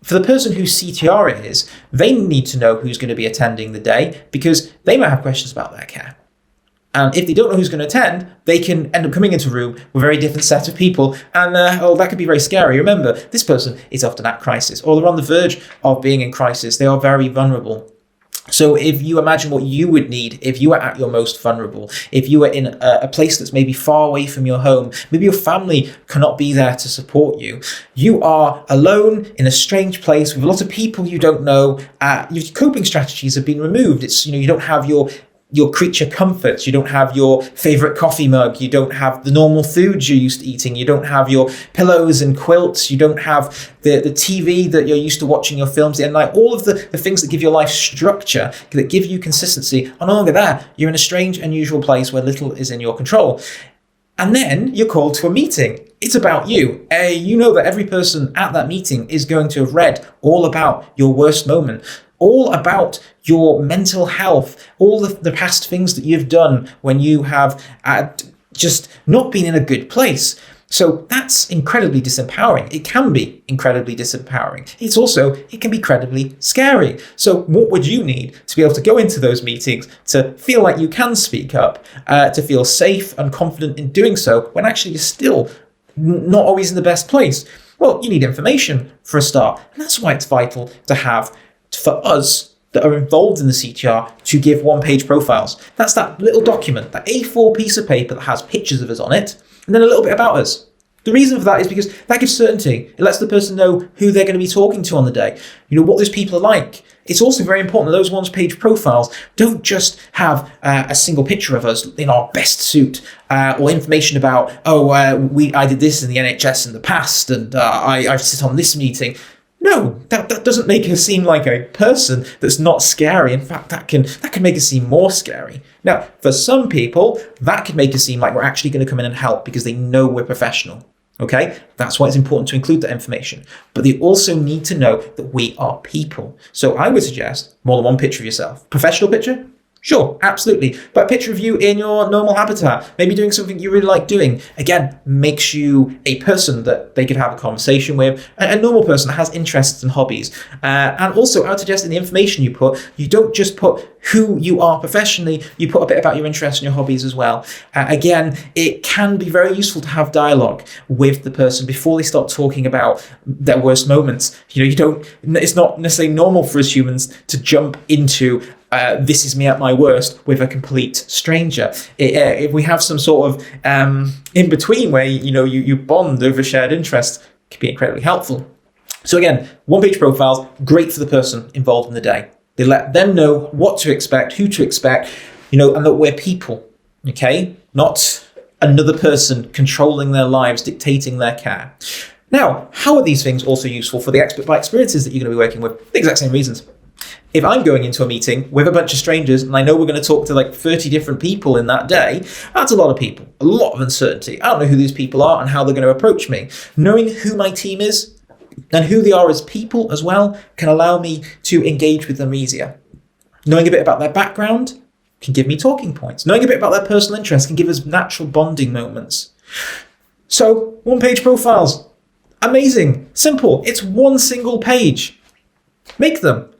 For the person whose CTR it is, they need to know who's going to be attending the day because they might have questions about their care. And if they don't know who's going to attend, they can end up coming into a room with a very different set of people. And that could be very scary. Remember, this person is often at crisis, or they're on the verge of being in crisis. They are very vulnerable. So if you imagine what you would need if you were at your most vulnerable, if you were in a place that's maybe far away from your home, maybe your family cannot be there to support you, you are alone in a strange place with a lot of people you don't know, your coping strategies have been removed. It's, you don't have your creature comforts, you don't have your favorite coffee mug, you don't have the normal foods you're used to eating, you don't have your pillows and quilts, you don't have the TV that you're used to watching your films in, like all of the things that give your life structure, that give you consistency are no longer there. You're in a strange, unusual place where little is in your control. And then you're called to a meeting. It's about you. You know that every person at that meeting is going to have read all about your worst moment, all about your mental health, all the past things that you've done when you have just not been in a good place. So that's incredibly disempowering. It can be incredibly disempowering. It can be incredibly scary. So what would you need to be able to go into those meetings, to feel like you can speak up, to feel safe and confident in doing so when actually you're still not always in the best place? Well, you need information for a start. And that's why it's vital to have, for us that are involved in the CTR, to give one-page profiles. That's that little document, that A4 piece of paper that has pictures of us on it, and then a little bit about us. The reason for that is because that gives certainty. It lets the person know who they're going to be talking to on the day, what those people are like. It's also very important that those one-page profiles don't just have a single picture of us in our best suit, or information about, I did this in the NHS in the past, and I sit on this meeting. No, that doesn't make her seem like a person that's not scary. In fact, that can make her seem more scary. Now, for some people, that could make her seem like we're actually going to come in and help because they know we're professional. Okay, that's why it's important to include that information. But they also need to know that we are people. So I would suggest more than one picture of yourself. Professional picture? Sure, absolutely. But a picture of you in your normal habitat, maybe doing something you really like doing, again, makes you a person that they could have a conversation with, a normal person that has interests and hobbies. And also, I would suggest in the information you put, you don't just put who you are professionally, you put a bit about your interests and your hobbies as well. Again, it can be very useful to have dialogue with the person before they start talking about their worst moments. It's not necessarily normal for us humans to jump into this is me at my worst with a complete stranger. If we have some sort of in between where you bond over shared interests, it can be incredibly helpful. So again, one-page profiles, great for the person involved in the day. They let them know what to expect, who to expect, and that we're people, okay? Not another person controlling their lives, dictating their care. Now, how are these things also useful for the expert by experiences that you're going to be working with? The exact same reasons. If I'm going into a meeting with a bunch of strangers and I know we're going to talk to like 30 different people in that day, that's a lot of people, a lot of uncertainty. I don't know who these people are and how they're going to approach me. Knowing who my team is and who they are as people as well can allow me to engage with them easier. Knowing a bit about their background can give me talking points. Knowing a bit about their personal interests can give us natural bonding moments. So, one-page profiles. Amazing. Simple. It's one single page. Make them.